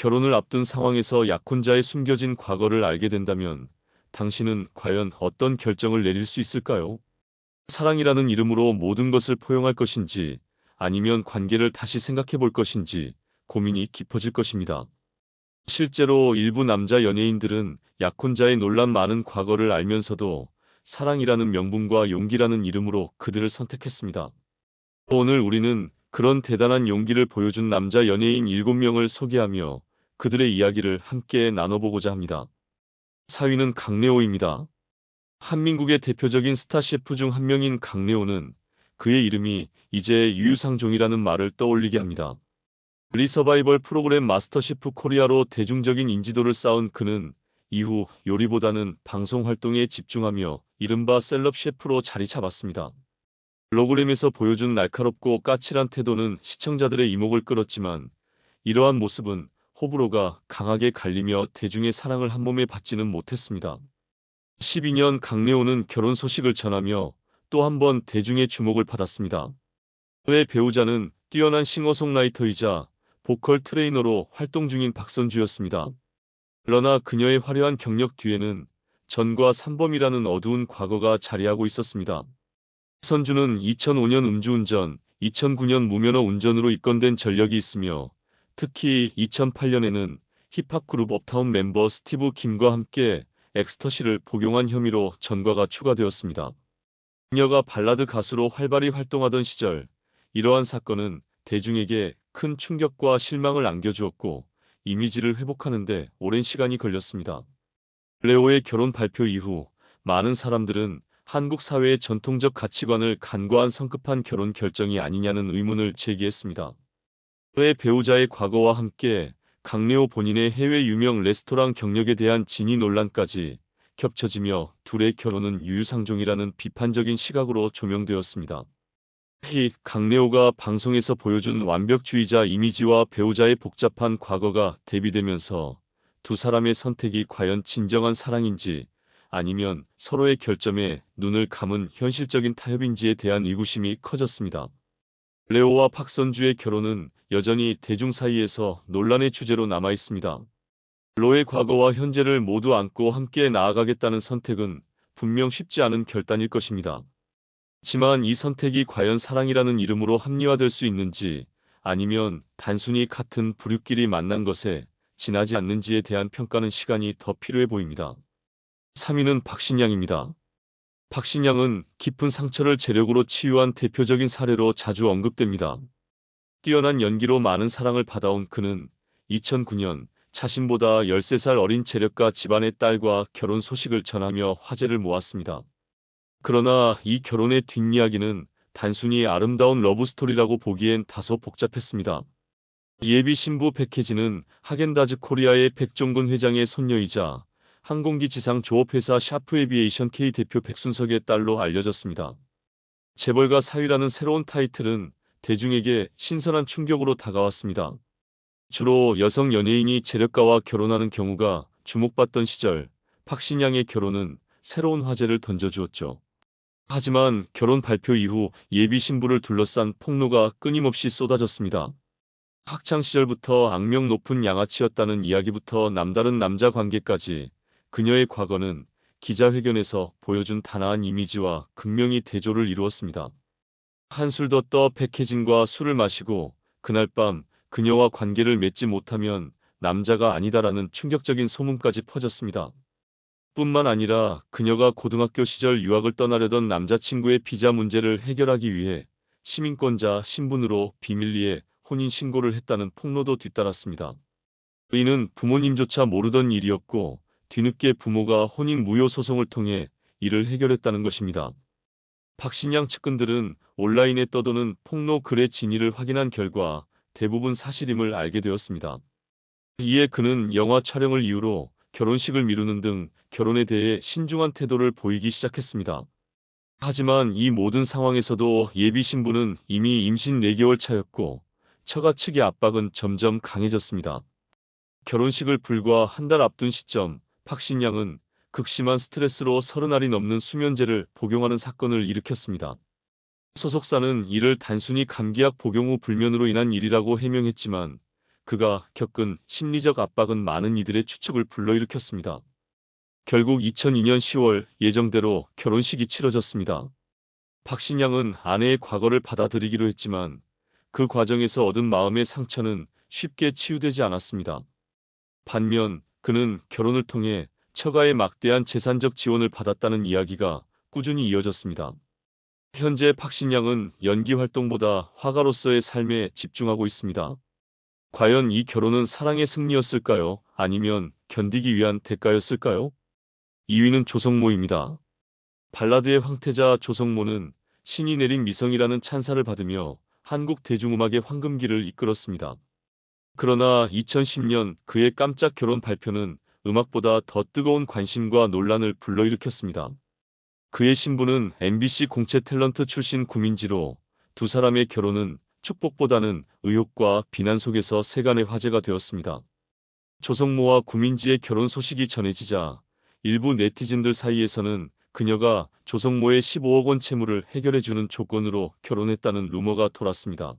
결혼을 앞둔 상황에서 약혼자의 숨겨진 과거를 알게 된다면 당신은 과연 어떤 결정을 내릴 수 있을까요? 사랑이라는 이름으로 모든 것을 포용할 것인지 아니면 관계를 다시 생각해 볼 것인지 고민이 깊어질 것입니다. 실제로 일부 남자 연예인들은 약혼자의 논란 많은 과거를 알면서도 사랑이라는 명분과 용기라는 이름으로 그들을 선택했습니다. 오늘 우리는 그런 대단한 용기를 보여준 남자 연예인 7명을 소개하며 그들의 이야기를 함께 나눠보고자 합니다. 4위는 강래호입니다. 한민국의 대표적인 스타 셰프 중 한 명인 강래호는 그의 이름이 이제 유유상종이라는 말을 떠올리게 합니다. 리서바이벌 프로그램 마스터 셰프 코리아로 대중적인 인지도를 쌓은 그는 이후 요리보다는 방송 활동에 집중하며 이른바 셀럽 셰프로 자리 잡았습니다. 프로그램에서 보여준 날카롭고 까칠한 태도는 시청자들의 이목을 끌었지만 이러한 모습은 호불호가 강하게 갈리며 대중의 사랑을 한몸에 받지는 못했습니다. 12년 강래호는 결혼 소식을 전하며 또 한 번 대중의 주목을 받았습니다. 그의 배우자는 뛰어난 싱어송라이터이자 보컬 트레이너로 활동 중인 박선주였습니다. 그러나 그녀의 화려한 경력 뒤에는 전과 산범이라는 어두운 과거가 자리하고 있었습니다. 선주는 2005년 음주운전, 2009년 무면허 운전으로 입건된 전력이 있으며 특히 2008년에는 힙합 그룹 업타운 멤버 스티브 김과 함께 엑스터시를 복용한 혐의로 전과가 추가되었습니다. 그녀가 발라드 가수로 활발히 활동하던 시절 이러한 사건은 대중에게 큰 충격과 실망을 안겨주었고 이미지를 회복하는 데 오랜 시간이 걸렸습니다. 레오의 결혼 발표 이후 많은 사람들은 한국 사회의 전통적 가치관을 간과한 성급한 결혼 결정이 아니냐는 의문을 제기했습니다. 그의 배우자의 과거와 함께 강래호 본인의 해외 유명 레스토랑 경력에 대한 진위 논란까지 겹쳐지며 둘의 결혼은 유유상종이라는 비판적인 시각으로 조명되었습니다. 강래호가 방송에서 보여준 완벽주의자 이미지와 배우자의 복잡한 과거가 대비되면서 두 사람의 선택이 과연 진정한 사랑인지 아니면 서로의 결점에 눈을 감은 현실적인 타협인지에 대한 의구심이 커졌습니다. 레오와 박선주의 결혼은 여전히 대중 사이에서 논란의 주제로 남아 있습니다. 로의 과거와 현재를 모두 안고 함께 나아가겠다는 선택은 분명 쉽지 않은 결단일 것입니다. 하지만 이 선택이 과연 사랑이라는 이름으로 합리화될 수 있는지 아니면 단순히 같은 부류끼리 만난 것에 지나지 않는지에 대한 평가는 시간이 더 필요해 보입니다. 3위는 박신양입니다. 박신양은 깊은 상처를 재력으로 치유한 대표적인 사례로 자주 언급됩니다. 뛰어난 연기로 많은 사랑을 받아온 그는 2009년 자신보다 13살 어린 재력가 집안의 딸과 결혼 소식을 전하며 화제를 모았습니다. 그러나 이 결혼의 뒷이야기는 단순히 아름다운 러브스토리라고 보기엔 다소 복잡했습니다. 예비 신부 백혜진은 하겐다즈 코리아의 백종근 회장의 손녀이자 항공기 지상 조업회사 샤프 에비에이션 K 대표 백순석의 딸로 알려졌습니다. 재벌가 사위라는 새로운 타이틀은 대중에게 신선한 충격으로 다가왔습니다. 주로 여성 연예인이 재력가와 결혼하는 경우가 주목받던 시절 박신양의 결혼은 새로운 화제를 던져주었죠. 하지만 결혼 발표 이후 예비 신부를 둘러싼 폭로가 끊임없이 쏟아졌습니다. 학창시절부터 악명 높은 양아치였다는 이야기부터 남다른 남자 관계까지 그녀의 과거는 기자회견에서 보여준 단아한 이미지와 극명히 대조를 이루었습니다. 한술 더 떠 백혜진과 술을 마시고 그날 밤 그녀와 관계를 맺지 못하면 남자가 아니다라는 충격적인 소문까지 퍼졌습니다. 뿐만 아니라 그녀가 고등학교 시절 유학을 떠나려던 남자친구의 비자 문제를 해결하기 위해 시민권자 신분으로 비밀리에 혼인신고를 했다는 폭로도 뒤따랐습니다. 이는 부모님조차 모르던 일이었고 뒤늦게 부모가 혼인 무효 소송을 통해 이를 해결했다는 것입니다. 박신양 측근들은 온라인에 떠도는 폭로 글의 진위를 확인한 결과 대부분 사실임을 알게 되었습니다. 이에 그는 영화 촬영을 이유로 결혼식을 미루는 등 결혼에 대해 신중한 태도를 보이기 시작했습니다. 하지만 이 모든 상황에서도 예비 신부는 이미 임신 4개월 차였고 처가 측의 압박은 점점 강해졌습니다. 결혼식을 불과 한 달 앞둔 시점 박신양은 극심한 스트레스로 30알이 넘는 수면제를 복용하는 사건을 일으켰습니다. 소속사는 이를 단순히 감기약 복용 후 불면으로 인한 일이라고 해명했지만 그가 겪은 심리적 압박은 많은 이들의 추측을 불러일으켰습니다. 결국 2002년 10월 예정대로 결혼식이 치러졌습니다. 박신양은 아내의 과거를 받아들이기로 했지만 그 과정에서 얻은 마음의 상처는 쉽게 치유되지 않았습니다. 반면 그는 결혼을 통해 처가의 막대한 재산적 지원을 받았다는 이야기가 꾸준히 이어졌습니다. 현재 박신양은 연기 활동보다 화가로서의 삶에 집중하고 있습니다. 과연 이 결혼은 사랑의 승리였을까요? 아니면 견디기 위한 대가였을까요? 2위는 조성모입니다. 발라드의 황태자 조성모는 신이 내린 미성이라는 찬사를 받으며 한국 대중음악의 황금기를 이끌었습니다. 그러나 2010년 그의 깜짝 결혼 발표는 음악보다 더 뜨거운 관심과 논란을 불러일으켰습니다. 그의 신부는 MBC 공채 탤런트 출신 구민지로 두 사람의 결혼은 축복보다는 의혹과 비난 속에서 세간의 화제가 되었습니다. 조성모와 구민지의 결혼 소식이 전해지자 일부 네티즌들 사이에서는 그녀가 조성모의 15억 원 채무를 해결해주는 조건으로 결혼했다는 루머가 돌았습니다.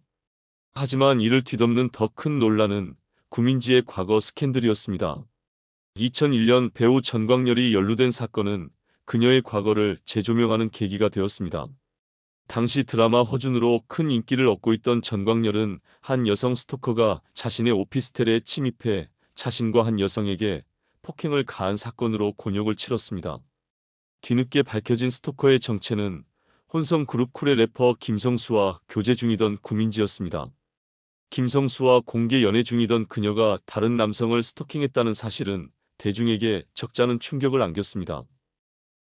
하지만 이를 뒤덮는 더 큰 논란은 구민지의 과거 스캔들이었습니다. 2001년 배우 전광렬이 연루된 사건은 그녀의 과거를 재조명하는 계기가 되었습니다. 당시 드라마 허준으로 큰 인기를 얻고 있던 전광렬은 한 여성 스토커가 자신의 오피스텔에 침입해 자신과 한 여성에게 폭행을 가한 사건으로 곤욕을 치렀습니다. 뒤늦게 밝혀진 스토커의 정체는 혼성 그룹 쿨의 래퍼 김성수와 교제 중이던 구민지였습니다. 김성수와 공개 연애 중이던 그녀가 다른 남성을 스토킹했다는 사실은 대중에게 적잖은 충격을 안겼습니다.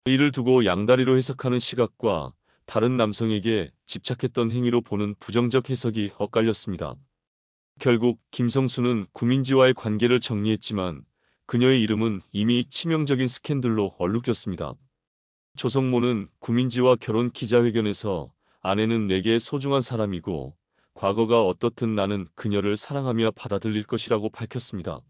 이를 두고 양다리로 해석하는 시각과 다른 남성에게 집착했던 행위로 보는 부정적 해석이 엇갈렸습니다. 결국 김성수는 구민지와의 관계를 정리했지만 그녀의 이름은 이미 치명적인 스캔들로 얼룩졌습니다. 조성모는 구민지와 결혼 기자회견에서 아내는 내게 소중한 사람이고 과거가 어떻든 나는 그녀를 사랑하며 받아들일 것이라고 밝혔습니다.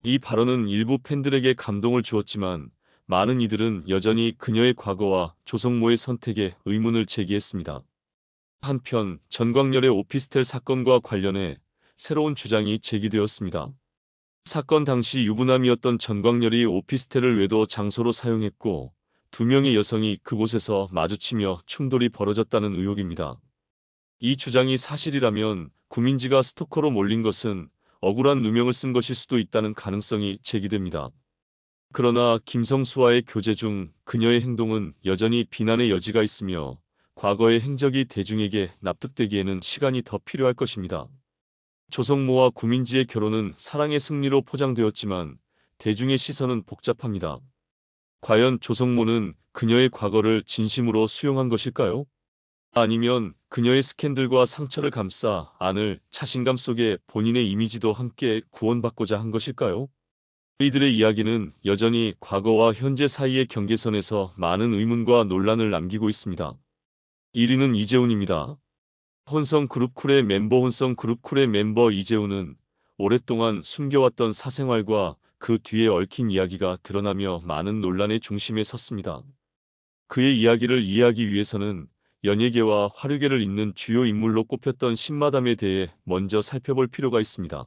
이 발언은 일부 팬들에게 감동을 주었지만 많은 이들은 여전히 그녀의 과거와 조성모의 선택에 의문을 제기했습니다. 한편 전광렬의 오피스텔 사건과 관련해 새로운 주장이 제기되었습니다. 사건 당시 유부남이었던 전광렬이 오피스텔을 외도 장소로 사용했고 2명의 여성이 그곳에서 마주치며 충돌이 벌어졌다는 의혹입니다. 이 주장이 사실이라면 구민지가 스토커로 몰린 것은 억울한 누명을 쓴 것일 수도 있다는 가능성이 제기됩니다. 그러나 김성수와의 교제 중 그녀의 행동은 여전히 비난의 여지가 있으며 과거의 행적이 대중에게 납득되기에는 시간이 더 필요할 것입니다. 조성모와 구민지의 결혼은 사랑의 승리로 포장되었지만 대중의 시선은 복잡합니다. 과연 조성모는 그녀의 과거를 진심으로 수용한 것일까요? 아니면 그녀의 스캔들과 상처를 감싸 안을 자신감 속에 본인의 이미지도 함께 구원받고자 한 것일까요? 이들의 이야기는 여전히 과거와 현재 사이의 경계선에서 많은 의문과 논란을 남기고 있습니다. 1위는 이재훈입니다. 혼성 그룹 쿨의 멤버 이재훈은 오랫동안 숨겨왔던 사생활과 그 뒤에 얽힌 이야기가 드러나며 많은 논란의 중심에 섰습니다. 그의 이야기를 이해하기 위해서는 연예계와 화류계를 잇는 주요 인물로 꼽혔던 신마담에 대해 먼저 살펴볼 필요가 있습니다.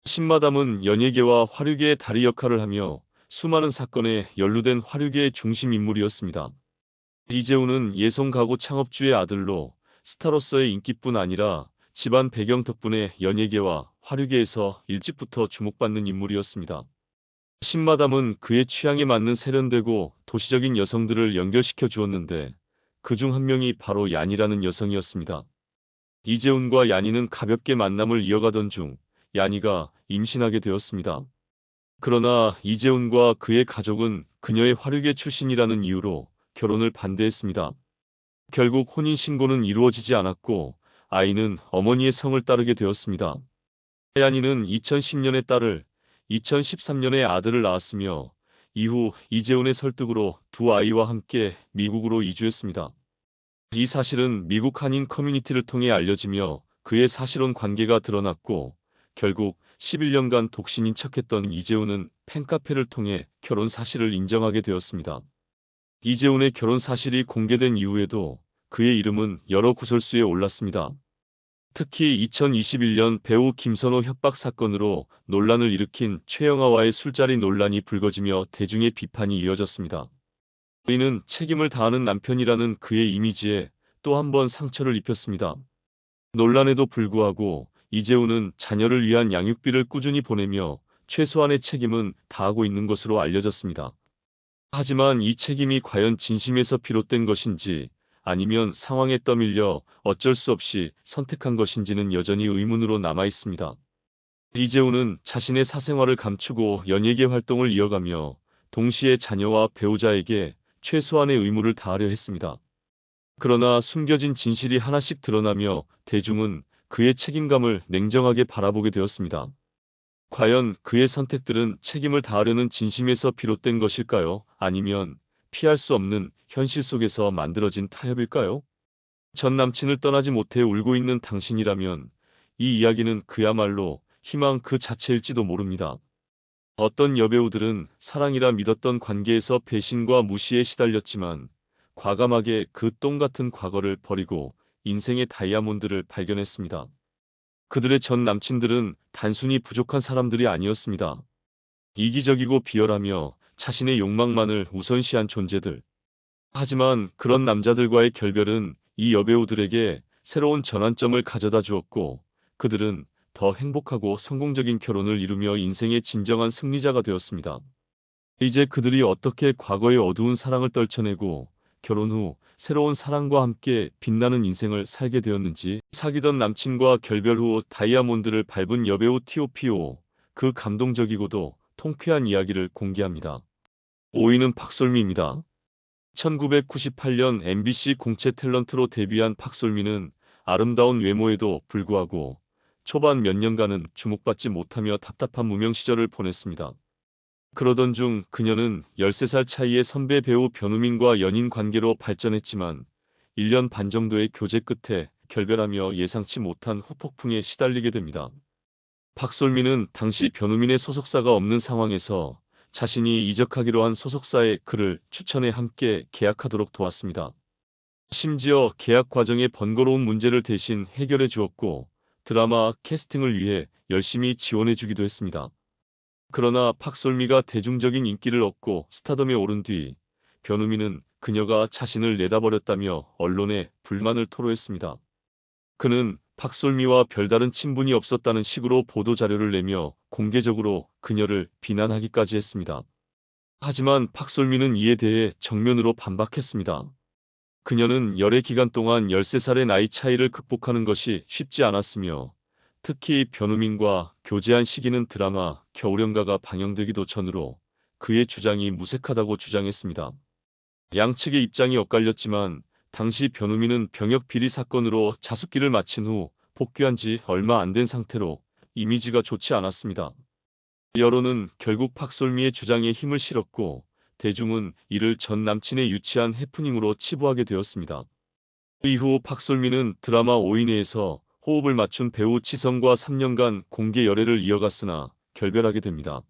신마담은 연예계와 화류계의 다리 역할을 하며 수많은 사건에 연루된 화류계의 중심 인물이었습니다. 이재훈은 예성 가구 창업주의 아들로 스타로서의 인기뿐 아니라 집안 배경 덕분에 연예계와 화류계에서 일찍부터 주목받는 인물이었습니다. 신마담은 그의 취향에 맞는 세련되고 도시적인 여성들을 연결시켜 주었는데 그중 한 명이 바로 얀이라는 여성이었습니다. 이재훈과 얀이는 가볍게 만남을 이어가던 중 얀이가 임신하게 되었습니다. 그러나 이재훈과 그의 가족은 그녀의 화류계 출신이라는 이유로 결혼을 반대했습니다. 결국 혼인신고는 이루어지지 않았고 아이는 어머니의 성을 따르게 되었습니다. 얀이는 2010년에 딸을, 2013년에 아들을 낳았으며 이후 이재훈의 설득으로 두 아이와 함께 미국으로 이주했습니다. 이 사실은 미국 한인 커뮤니티를 통해 알려지며 그의 사실혼 관계가 드러났고 결국 11년간 독신인 척했던 이재훈은 팬카페를 통해 결혼 사실을 인정하게 되었습니다. 이재훈의 결혼 사실이 공개된 이후에도 그의 이름은 여러 구설수에 올랐습니다. 특히 2021년 배우 김선호 협박 사건으로 논란을 일으킨 최영하와의 술자리 논란이 불거지며 대중의 비판이 이어졌습니다. 이는 책임을 다하는 남편이라는 그의 이미지에 또 한 번 상처를 입혔습니다. 논란에도 불구하고 이재훈은 자녀를 위한 양육비를 꾸준히 보내며 최소한의 책임은 다하고 있는 것으로 알려졌습니다. 하지만 이 책임이 과연 진심에서 비롯된 것인지 아니면 상황에 떠밀려 어쩔 수 없이 선택한 것인지는 여전히 의문으로 남아 있습니다. 이재훈은 자신의 사생활을 감추고 연예계 활동을 이어가며 동시에 자녀와 배우자에게 최소한의 의무를 다하려 했습니다. 그러나 숨겨진 진실이 하나씩 드러나며 대중은 그의 책임감을 냉정하게 바라보게 되었습니다. 과연 그의 선택들은 책임을 다하려는 진심에서 비롯된 것일까요? 아니면 피할 수 없는 현실 속에서 만들어진 타협일까요? 전 남친을 떠나지 못해 울고 있는 당신이라면 이 이야기는 그야말로 희망 그 자체일지도 모릅니다. 어떤 여배우들은 사랑이라 믿었던 관계에서 배신과 무시에 시달렸지만 과감하게 그 똥 같은 과거를 버리고 인생의 다이아몬드를 발견했습니다. 그들의 전 남친들은 단순히 부족한 사람들이 아니었습니다. 이기적이고 비열하며 자신의 욕망만을 우선시한 존재들. 하지만 그런 남자들과의 결별은 이 여배우들에게 새로운 전환점을 가져다 주었고 그들은 더 행복하고 성공적인 결혼을 이루며 인생의 진정한 승리자가 되었습니다. 이제 그들이 어떻게 과거의 어두운 사랑을 떨쳐내고 결혼 후 새로운 사랑과 함께 빛나는 인생을 살게 되었는지 사귀던 남친과 결별 후 다이아몬드를 밟은 여배우 TOPO 그 감동적이고도 통쾌한 이야기를 공개합니다. 5위는 박솔미입니다. 1998년 MBC 공채 탤런트로 데뷔한 박솔미는 아름다운 외모에도 불구하고 초반 몇 년간은 주목받지 못하며 답답한 무명 시절을 보냈습니다. 그러던 중 그녀는 13살 차이의 선배 배우 변우민과 연인 관계로 발전했지만 1년 반 정도의 교제 끝에 결별하며 예상치 못한 후폭풍에 시달리게 됩니다. 박솔미는 당시 변우민의 소속사가 없는 상황에서 자신이 이적하기로 한 소속사에 그를 추천해 함께 계약하도록 도왔습니다. 심지어 계약 과정의 번거로운 문제를 대신 해결해 주었고 드라마 캐스팅을 위해 열심히 지원해 주기도 했습니다. 그러나 박솔미가 대중적인 인기를 얻고 스타덤에 오른 뒤 변우민은 그녀가 자신을 내다버렸다며 언론에 불만을 토로했습니다. 그는 박솔미와 별다른 친분이 없었다는 식으로 보도자료를 내며 공개적으로 그녀를 비난하기까지 했습니다. 하지만 박솔미는 이에 대해 정면으로 반박했습니다. 그녀는 열애 기간 동안 13살의 나이 차이를 극복하는 것이 쉽지 않았으며 특히 변우민과 교제한 시기는 드라마 겨울연가가 방영되기도 전으로 그의 주장이 무색하다고 주장했습니다. 양측의 입장이 엇갈렸지만 당시 변우민은 병역 비리 사건으로 자숙기를 마친 후 복귀한 지 얼마 안 된 상태로 이미지가 좋지 않았습니다. 여론은 결국 박솔미의 주장에 힘을 실었고 대중은 이를 전 남친의 유치한 해프닝으로 치부하게 되었습니다. 이후 박솔미는 드라마 오인회에서 호흡을 맞춘 배우 지성과 3년간 공개 열애를 이어갔으나 결별하게 됩니다.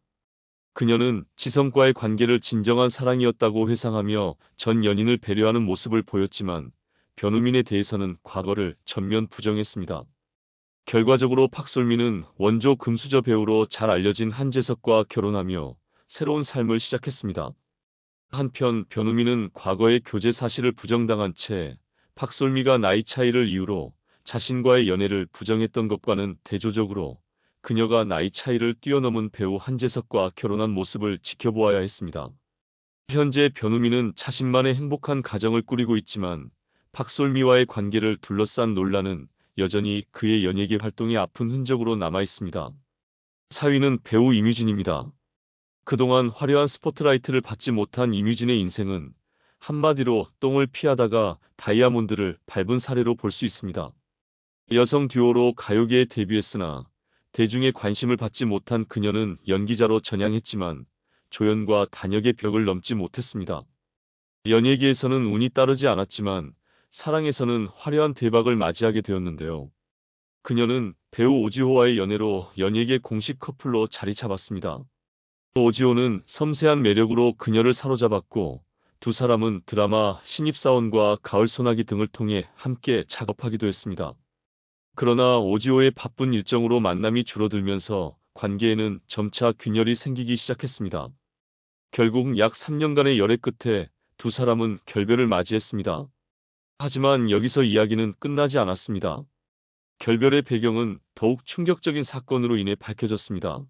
그녀는 지성과의 관계를 진정한 사랑이었다고 회상하며 전 연인을 배려하는 모습을 보였지만 변우민에 대해서는 과거를 전면 부정했습니다. 결과적으로 박솔미는 원조 금수저 배우로 잘 알려진 한재석과 결혼하며 새로운 삶을 시작했습니다. 한편 변우민은 과거의 교제 사실을 부정당한 채 박솔미가 나이 차이를 이유로 자신과의 연애를 부정했던 것과는 대조적으로 그녀가 나이 차이를 뛰어넘은 배우 한재석과 결혼한 모습을 지켜보아야 했습니다. 현재 변우민은 자신만의 행복한 가정을 꾸리고 있지만 박솔미와의 관계를 둘러싼 논란은 여전히 그의 연예계 활동에 아픈 흔적으로 남아 있습니다. 4위는 배우 이뮤진입니다. 그동안 화려한 스포트라이트를 받지 못한 이뮤진의 인생은 한마디로 똥을 피하다가 다이아몬드를 밟은 사례로 볼 수 있습니다. 여성 듀오로 가요계에 데뷔했으나 대중의 관심을 받지 못한 그녀는 연기자로 전향했지만 조연과 단역의 벽을 넘지 못했습니다. 연예계에서는 운이 따르지 않았지만 사랑에서는 화려한 대박을 맞이하게 되었는데요. 그녀는 배우 오지호와의 연애로 연예계 공식 커플로 자리 잡았습니다. 오지호는 섬세한 매력으로 그녀를 사로잡았고 두 사람은 드라마 신입사원과 가을 소나기 등을 통해 함께 작업하기도 했습니다. 그러나 오지오의 바쁜 일정으로 만남이 줄어들면서 관계에는 점차 균열이 생기기 시작했습니다. 결국 약 3년간의 열애 끝에 두 사람은 결별을 맞이했습니다. 하지만 여기서 이야기는 끝나지 않았습니다. 결별의 배경은 더욱 충격적인 사건으로 인해 밝혀졌습니다.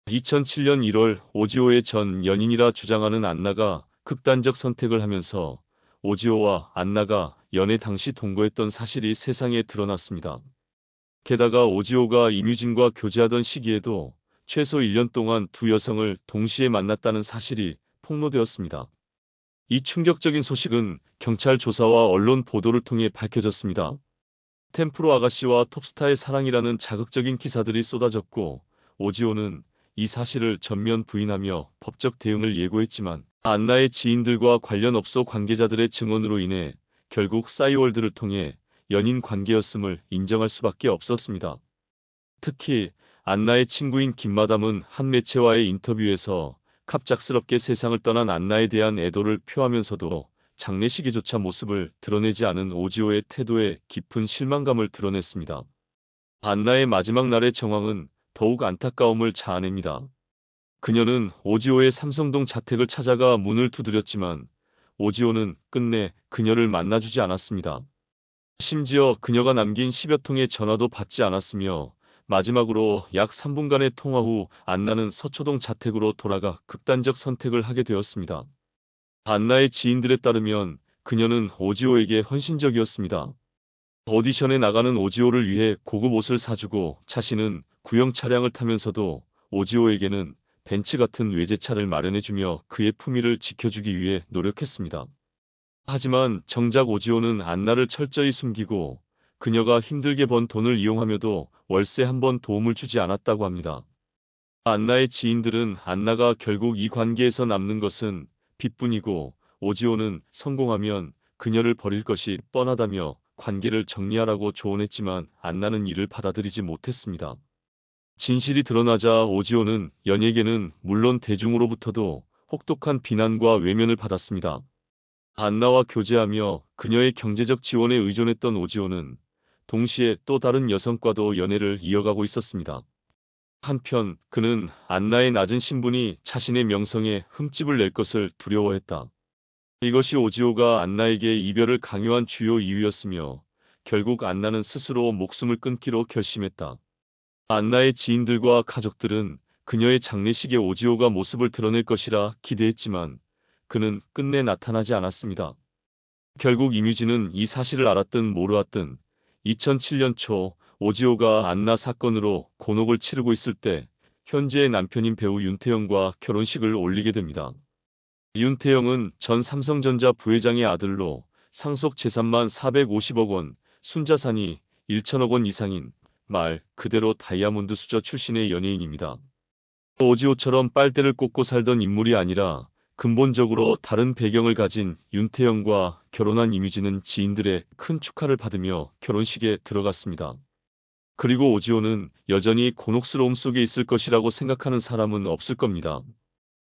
2007년 1월 오지오의 전 연인이라 주장하는 안나가 극단적 선택을 하면서 오지오와 안나가 연애 당시 동거했던 사실이 세상에 드러났습니다. 게다가 오지오가 임유진과 교제하던 시기에도 최소 1년 동안 두 여성을 동시에 만났다는 사실이 폭로되었습니다. 이 충격적인 소식은 경찰 조사와 언론 보도를 통해 밝혀졌습니다. 템프로 아가씨와 톱스타의 사랑이라는 자극적인 기사들이 쏟아졌고 오지오는 이 사실을 전면 부인하며 법적 대응을 예고했지만 안나의 지인들과 관련 업소 관계자들의 증언으로 인해 결국 싸이월드를 통해 연인 관계였음을 인정할 수밖에 없었습니다. 특히 안나의 친구인 김마담은 한 매체와의 인터뷰에서 갑작스럽게 세상을 떠난 안나에 대한 애도를 표하면서도 장례식에조차 모습을 드러내지 않은 오지오의 태도에 깊은 실망감을 드러냈습니다. 안나의 마지막 날의 정황은 더욱 안타까움을 자아냅니다. 그녀는 오지오의 삼성동 자택을 찾아가 문을 두드렸지만 오지오는 끝내 그녀를 만나주지 않았습니다. 심지어 그녀가 남긴 10여 통의 전화도 받지 않았으며 마지막으로 약 3분간의 통화 후 안나는 서초동 자택으로 돌아가 극단적 선택을 하게 되었습니다. 안나의 지인들에 따르면 그녀는 오지오에게 헌신적이었습니다. 오디션에 나가는 오지오를 위해 고급 옷을 사주고 자신은 구형 차량을 타면서도 오지오에게는 벤츠 같은 외제차를 마련해주며 그의 품위를 지켜주기 위해 노력했습니다. 하지만 정작 오지오는 안나를 철저히 숨기고 그녀가 힘들게 번 돈을 이용하며도 월세 한 번 도움을 주지 않았다고 합니다. 안나의 지인들은 안나가 결국 이 관계에서 남는 것은 빚뿐이고 오지오는 성공하면 그녀를 버릴 것이 뻔하다며 관계를 정리하라고 조언했지만 안나는 이를 받아들이지 못했습니다. 진실이 드러나자 오지오는 연예계는 물론 대중으로부터도 혹독한 비난과 외면을 받았습니다. 안나와 교제하며 그녀의 경제적 지원에 의존했던 오지오는 동시에 또 다른 여성과도 연애를 이어가고 있었습니다. 한편 그는 안나의 낮은 신분이 자신의 명성에 흠집을 낼 것을 두려워했다. 이것이 오지오가 안나에게 이별을 강요한 주요 이유였으며 결국 안나는 스스로 목숨을 끊기로 결심했다. 안나의 지인들과 가족들은 그녀의 장례식에 오지오가 모습을 드러낼 것이라 기대했지만 그는 끝내 나타나지 않았습니다. 결국 임유진은 이 사실을 알았든 모르았든 2007년 초 오지오가 안나 사건으로 곤혹을 치르고 있을 때 현재의 남편인 배우 윤태영과 결혼식을 올리게 됩니다. 윤태영은 전 삼성전자 부회장의 아들로 상속 재산만 450억 원, 순자산이 1천억 원 이상인 말 그대로 다이아몬드 수저 출신의 연예인입니다. 오지오처럼 빨대를 꽂고 살던 인물이 아니라 근본적으로 다른 배경을 가진 윤태영과 결혼한 임유진은 지인들의 큰 축하를 받으며 결혼식에 들어갔습니다. 그리고 오지오는 여전히 곤혹스러움 속에 있을 것이라고 생각하는 사람은 없을 겁니다.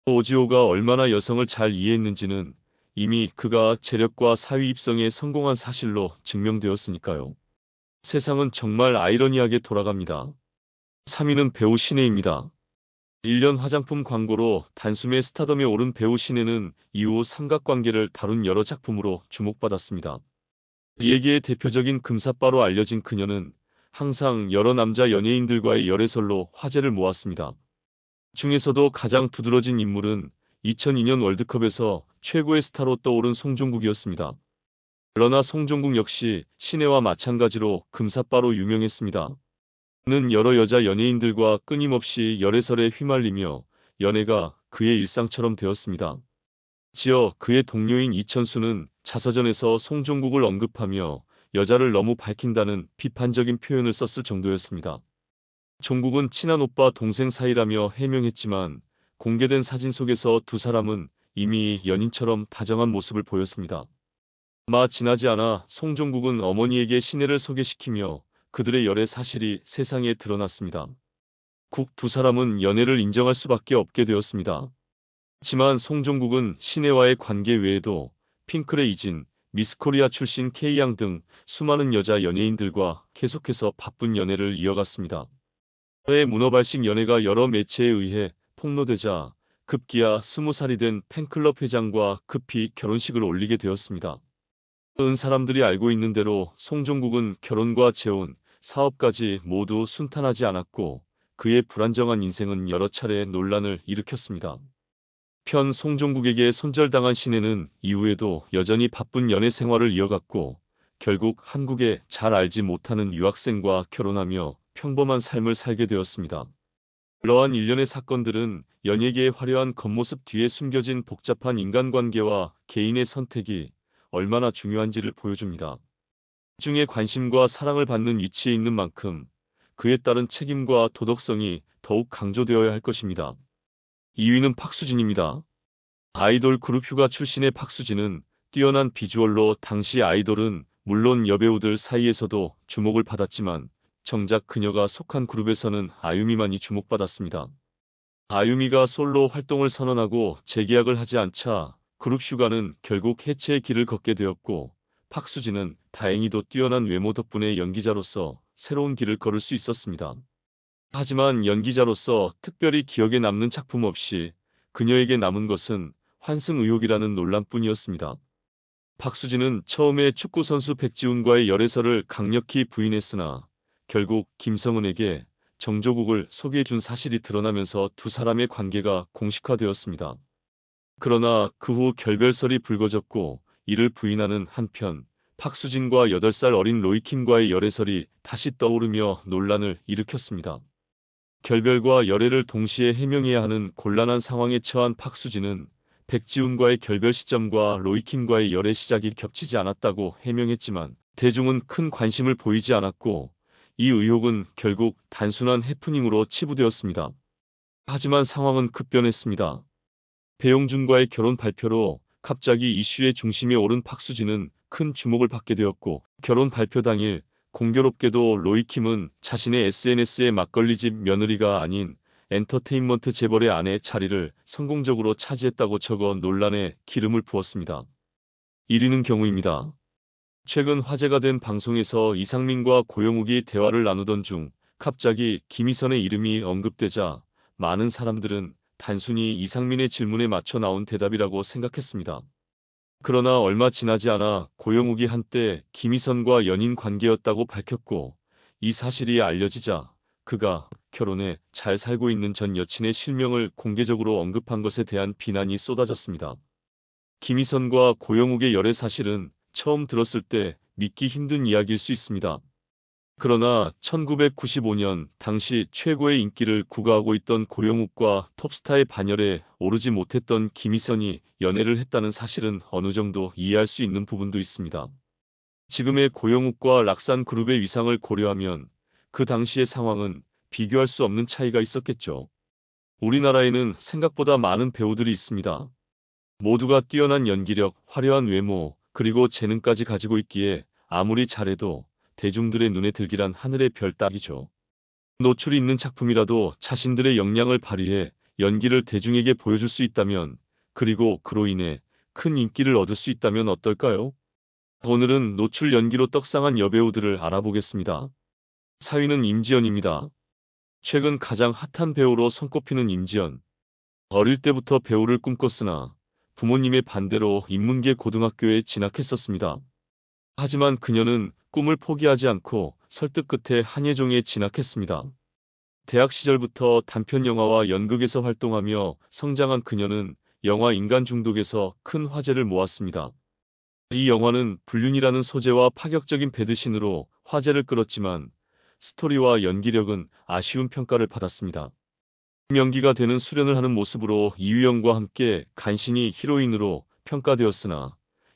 오지오가 얼마나 여성을 잘 이해했는지는 이미 그가 재력과 사위 입성에 성공한 사실로 증명되었으니까요. 세상은 정말 아이러니하게 돌아갑니다. 3위는 배우 신혜입니다. 1년 화장품 광고로 단숨에 스타덤에 오른 배우 신혜는 이후 삼각관계를 다룬 여러 작품으로 주목받았습니다. 이에게 대표적인 금사빠로 알려진 그녀는 항상 여러 남자 연예인들과의 열애설로 화제를 모았습니다. 중에서도 가장 두드러진 인물은 2002년 월드컵에서 최고의 스타로 떠오른 송종국이었습니다. 그러나 송종국 역시 신혜와 마찬가지로 금사빠로 유명했습니다. 그는 여러 여자 연예인들과 끊임없이 열애설에 휘말리며 연애가 그의 일상처럼 되었습니다. 지어 그의 동료인 이천수는 자서전에서 송종국을 언급하며 여자를 너무 밝힌다는 비판적인 표현을 썼을 정도였습니다. 종국은 친한 오빠 동생 사이라며 해명했지만 공개된 사진 속에서 두 사람은 이미 연인처럼 다정한 모습을 보였습니다. 얼마 지나지 않아 송종국은 어머니에게 신혜를 소개시키며 그들의 열애 사실이 세상에 드러났습니다. 국 두 사람은 연애를 인정할 수밖에 없게 되었습니다. 하지만 송종국은 신혜와의 관계 외에도 핑클의 이진, 미스코리아 출신 K양 등 수많은 여자 연예인들과 계속해서 바쁜 연애를 이어갔습니다. 그의 문어발식 연애가 여러 매체에 의해 폭로되자 급기야 20살이 된 팬클럽 회장과 급히 결혼식을 올리게 되었습니다. 은 사람들이 알고 있는 대로 송종국은 결혼과 재혼, 사업까지 모두 순탄하지 않았고 그의 불안정한 인생은 여러 차례 논란을 일으켰습니다. 편 송종국에게 손절당한 신혜는 이후에도 여전히 바쁜 연애 생활을 이어갔고 결국 한국에 잘 알지 못하는 유학생과 결혼하며 평범한 삶을 살게 되었습니다. 이러한 일련의 사건들은 연예계의 화려한 겉모습 뒤에 숨겨진 복잡한 인간관계와 개인의 선택이 얼마나 중요한지를 보여줍니다. 중에 관심과 사랑을 받는 위치에 있는 만큼 그에 따른 책임과 도덕성이 더욱 강조되어야 할 것입니다. 2위는 박수진입니다. 아이돌 그룹 휴가 출신의 박수진은 뛰어난 비주얼로 당시 아이돌은 물론 여배우들 사이에서도 주목을 받았지만 정작 그녀가 속한 그룹에서는 아유미만이 주목받았습니다. 아유미가 솔로 활동을 선언하고 재계약을 하지 않자 그룹 휴가는 결국 해체의 길을 걷게 되었고 박수진은 다행히도 뛰어난 외모 덕분에 연기자로서 새로운 길을 걸을 수 있었습니다. 하지만 연기자로서 특별히 기억에 남는 작품 없이 그녀에게 남은 것은 환승 의혹이라는 논란뿐이었습니다. 박수진은 처음에 축구선수 백지훈과의 열애설을 강력히 부인했으나 결국 김성은에게 정조국을 소개해준 사실이 드러나면서 두 사람의 관계가 공식화되었습니다. 그러나 그 후 결별설이 불거졌고 이를 부인하는 한편 박수진과 8살 어린 로이킴과의 열애설이 다시 떠오르며 논란을 일으켰습니다. 결별과 열애를 동시에 해명해야 하는 곤란한 상황에 처한 박수진은 백지훈과의 결별 시점과 로이킴과의 열애 시작이 겹치지 않았다고 해명했지만 대중은 큰 관심을 보이지 않았고 이 의혹은 결국 단순한 해프닝으로 치부되었습니다. 하지만 상황은 급변했습니다. 배용준과의 결혼 발표로 갑자기 이슈의 중심에 오른 박수진은 큰 주목을 받게 되었고 결혼 발표 당일 공교롭게도 로이킴은 자신의 SNS에 막걸리집 며느리가 아닌 엔터테인먼트 재벌의 아내 자리를 성공적으로 차지했다고 적어 논란에 기름을 부었습니다. 1위는 경우입니다. 최근 화제가 된 방송에서 이상민과 고영욱이 대화를 나누던 중 갑자기 김희선의 이름이 언급되자 많은 사람들은 단순히 이상민의 질문에 맞춰 나온 대답이라고 생각했습니다. 그러나 얼마 지나지 않아 고영욱이 한때 김희선과 연인 관계였다고 밝혔고 이 사실이 알려지자 그가 결혼해 잘 살고 있는 전 여친의 실명을 공개적으로 언급한 것에 대한 비난이 쏟아졌습니다. 김희선과 고영욱의 열애 사실은 처음 들었을 때 믿기 힘든 이야기일 수 있습니다. 그러나 1995년 당시 최고의 인기를 구가하고 있던 고영욱과 톱스타의 반열에 오르지 못했던 김희선이 연애를 했다는 사실은 어느 정도 이해할 수 있는 부분도 있습니다. 지금의 고영욱과 락산그룹의 위상을 고려하면 그 당시의 상황은 비교할 수 없는 차이가 있었겠죠. 우리나라에는 생각보다 많은 배우들이 있습니다. 모두가 뛰어난 연기력, 화려한 외모, 그리고 재능까지 가지고 있기에 아무리 잘해도 대중들의 눈에 들기란 하늘의 별 따기죠. 노출이 있는 작품이라도 자신들의 역량을 발휘해 연기를 대중에게 보여줄 수 있다면 그리고 그로 인해 큰 인기를 얻을 수 있다면 어떨까요? 오늘은 노출 연기로 떡상한 여배우들을 알아보겠습니다. 4위는 임지연입니다. 최근 가장 핫한 배우로 손꼽히는 임지연. 어릴 때부터 배우를 꿈꿨으나 부모님의 반대로 인문계 고등학교에 진학했었습니다. 하지만 그녀는 꿈을 포기하지 않고 설득 끝에 한예종에 진학했습니다. 대학 시절부터 단편 영화와 연극에서 활동하며 성장한 그녀는 영화 인간 중독에서 큰 화제를 모았습니다. 이 영화는 불륜이라는 소재와 파격적인 배드신으로 화제를 끌었지만 스토리와 연기력은 아쉬운 평가를 받았습니다. 연기가 되는 수련을 하는 모습으로 이유영과 함께 간신히 히로인으로 평가되었으나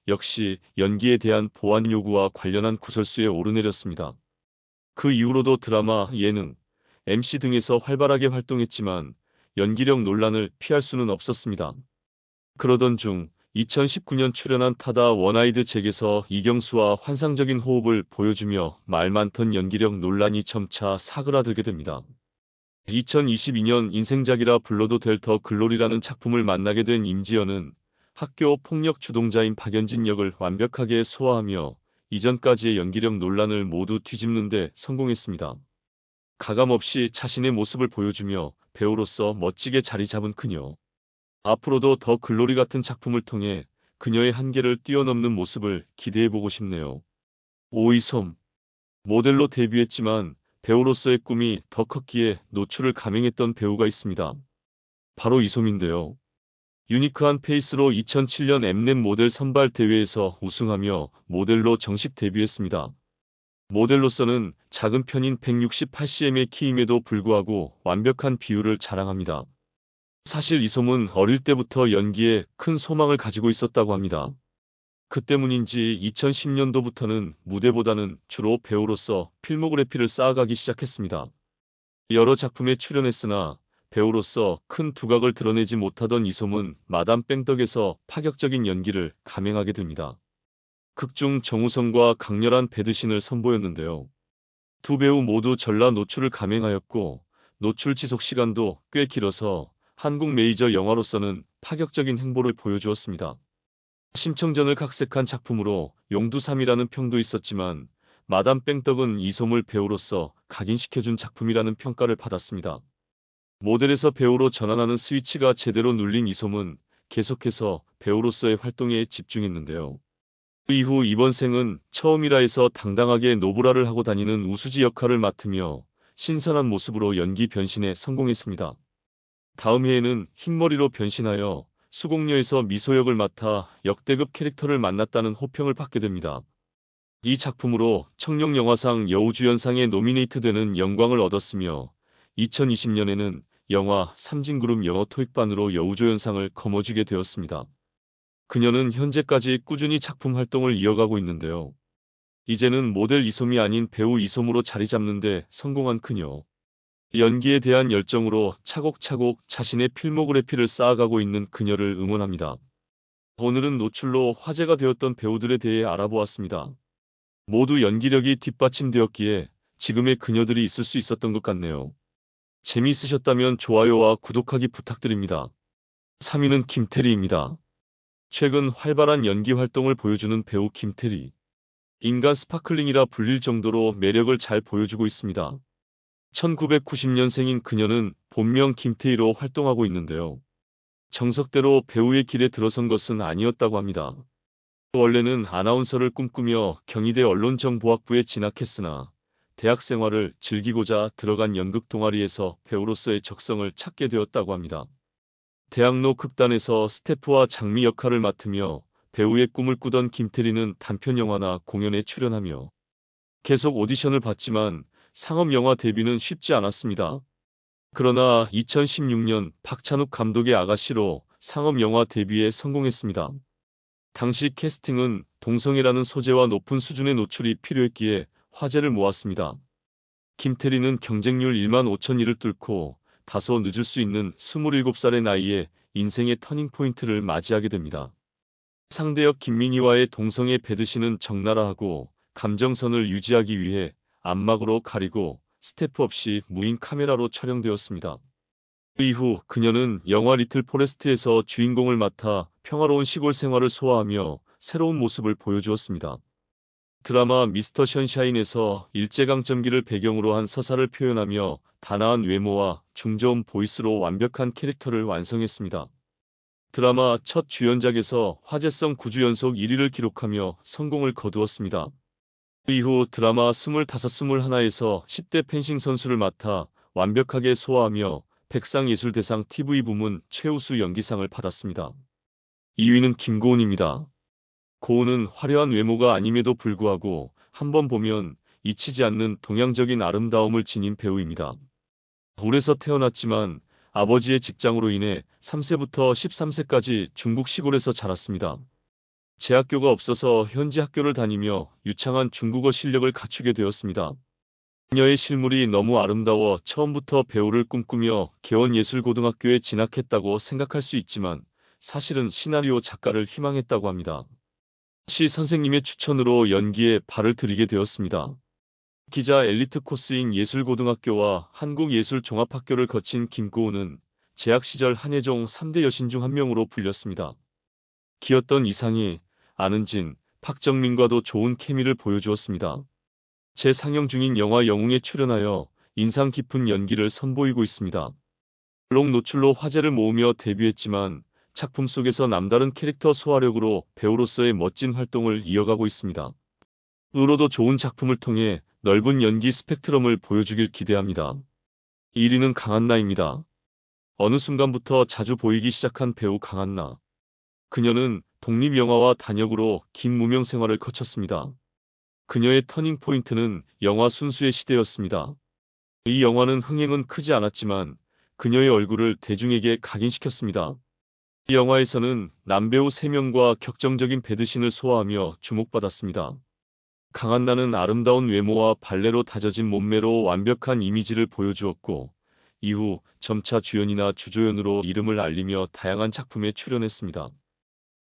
역시 연기에 대한 보완 요구와 관련한 구설수에 오르내렸습니다. 그 이후로도 드라마, 예능, MC 등에서 활발하게 활동했지만 연기력 논란을 피할 수는 없었습니다. 그러던 중 2019년 출연한 타다 원아이드 잭에서 이경수와 환상적인 호흡을 보여주며 말 많던 연기력 논란이 점차 사그라들게 됩니다. 2022년 인생작이라 불러도 될 더 글로리라는 작품을 만나게 된 임지연은 학교 폭력 주동자인 박연진 역을 완벽하게 소화하며 이전까지의 연기력 논란을 모두 뒤집는 데 성공했습니다. 가감없이 자신의 모습을 보여주며 배우로서 멋지게 자리 잡은 그녀. 앞으로도 더 글로리 같은 작품을 통해 그녀의 한계를 뛰어넘는 모습을 기대해보고 싶네요. 오이솜. 모델로 데뷔했지만 배우로서의 꿈이 더 컸기에 노출을 감행했던 배우가 있습니다. 바로 이솜인데요. 유니크한 페이스로 2007년 엠넷 모델 선발 대회에서 우승하며 모델로 정식 데뷔했습니다. 모델로서는 작은 편인 168cm의 키임에도 불구하고 완벽한 비율을 자랑합니다. 사실 이솜은 어릴 때부터 연기에 큰 소망을 가지고 있었다고 합니다. 그 때문인지 2010년도부터는 무대보다는 주로 배우로서 필모그래피를 쌓아가기 시작했습니다. 여러 작품에 출연했으나 배우로서 큰 두각을 드러내지 못하던 이솜은 마담 뺑덕에서 파격적인 연기를 감행하게 됩니다. 극중 정우성과 강렬한 배드신을 선보였는데요. 두 배우 모두 전라 노출을 감행하였고 노출 지속 시간도 꽤 길어서 한국 메이저 영화로서는 파격적인 행보를 보여주었습니다. 심청전을 각색한 작품으로 용두삼이라는 평도 있었지만 마담 뺑덕은 이솜을 배우로서 각인시켜준 작품이라는 평가를 받았습니다. 모델에서 배우로 전환하는 스위치가 제대로 눌린 이솜은 계속해서 배우로서의 활동에 집중했는데요. 그 이후 이번 생은 처음이라 해서 당당하게 노브라를 하고 다니는 우수지 역할을 맡으며 신선한 모습으로 연기 변신에 성공했습니다. 다음 해에는 흰머리로 변신하여 수공녀에서 미소 역을 맡아 역대급 캐릭터를 만났다는 호평을 받게 됩니다. 이 작품으로 청룡영화상 여우주연상에 노미네이트되는 영광을 얻었으며 2020년에는 영화 삼진그룹 영어 토익반으로 여우조연상을 거머쥐게 되었습니다. 그녀는 현재까지 꾸준히 작품 활동을 이어가고 있는데요. 이제는 모델 이솜이 아닌 배우 이솜으로 자리 잡는 데 성공한 그녀. 연기에 대한 열정으로 차곡차곡 자신의 필모그래피를 쌓아가고 있는 그녀를 응원합니다. 오늘은 노출로 화제가 되었던 배우들에 대해 알아보았습니다. 모두 연기력이 뒷받침되었기에 지금의 그녀들이 있을 수 있었던 것 같네요. 재미있으셨다면 좋아요와 구독하기 부탁드립니다. 3위는 김태리입니다. 최근 활발한 연기 활동을 보여주는 배우 김태리. 인간 스파클링이라 불릴 정도로 매력을 잘 보여주고 있습니다. 1990년생인 그녀는 본명 김태희로 활동하고 있는데요. 정석대로 배우의 길에 들어선 것은 아니었다고 합니다. 원래는 아나운서를 꿈꾸며 경희대 언론정보학부에 진학했으나 대학 생활을 즐기고자 들어간 연극 동아리에서 배우로서의 적성을 찾게 되었다고 합니다. 대학로 극단에서 스태프와 장미 역할을 맡으며 배우의 꿈을 꾸던 김태리는 단편 영화나 공연에 출연하며 계속 오디션을 봤지만 상업 영화 데뷔는 쉽지 않았습니다. 그러나 2016년 박찬욱 감독의 아가씨로 상업 영화 데뷔에 성공했습니다. 당시 캐스팅은 동성애라는 소재와 높은 수준의 노출이 필요했기에 화제를 모았습니다. 김태리는 경쟁률 1만 5천이를 뚫고 다소 늦을 수 있는 27살의 나이에 인생의 터닝포인트를 맞이하게 됩니다. 상대역 김민희와의 동성애 배드신은 적나라하고 감정선을 유지하기 위해 안막으로 가리고 스태프 없이 무인 카메라로 촬영되었습니다. 그 이후 그녀는 영화 리틀 포레스트에서 주인공을 맡아 평화로운 시골 생활을 소화하며 새로운 모습을 보여주었습니다. 드라마 미스터 션샤인에서 일제강점기를 배경으로 한 서사를 표현하며 단아한 외모와 중저음 보이스로 완벽한 캐릭터를 완성했습니다. 드라마 첫 주연작에서 화제성 9주 연속 1위를 기록하며 성공을 거두었습니다. 그 이후 드라마 25, 21에서 10대 펜싱 선수를 맡아 완벽하게 소화하며 백상예술대상 TV 부문 최우수 연기상을 받았습니다. 2위는 김고은입니다. 고은은 화려한 외모가 아님에도 불구하고 한번 보면 잊히지 않는 동양적인 아름다움을 지닌 배우입니다. 울에서 태어났지만 아버지의 직장으로 인해 3세부터 13세까지 중국 시골에서 자랐습니다. 재학교가 없어서 현지 학교를 다니며 유창한 중국어 실력을 갖추게 되었습니다. 그녀의 실물이 너무 아름다워 처음부터 배우를 꿈꾸며 개원예술고등학교에 진학했다고 생각할 수 있지만 사실은 시나리오 작가를 희망했다고 합니다. 시 선생님의 추천으로 연기에 발을 들이게 되었습니다. 기자 엘리트 코스인 예술고등학교와 한국예술종합학교를 거친 김고은은 재학 시절 한예종 3대 여신 중 한 명으로 불렸습니다. 기였던 이상희, 안은진, 박정민과도 좋은 케미를 보여주었습니다. 재상영 중인 영화 영웅에 출연하여 인상 깊은 연기를 선보이고 있습니다. 롱 노출로 화제를 모으며 데뷔했지만 작품 속에서 남다른 캐릭터 소화력으로 배우로서의 멋진 활동을 이어가고 있습니다. 으로도 좋은 작품을 통해 넓은 연기 스펙트럼을 보여주길 기대합니다. 1위는 강한나입니다. 어느 순간부터 자주 보이기 시작한 배우 강한나. 그녀는 독립영화와 단역으로 긴 무명 생활을 거쳤습니다. 그녀의 터닝포인트는 영화 순수의 시대였습니다. 이 영화는 흥행은 크지 않았지만 그녀의 얼굴을 대중에게 각인시켰습니다. 이 영화에서는 남배우 3명과 격정적인 배드신을 소화하며 주목받았습니다. 강한나는 아름다운 외모와 발레로 다져진 몸매로 완벽한 이미지를 보여주었고, 이후 점차 주연이나 주조연으로 이름을 알리며 다양한 작품에 출연했습니다.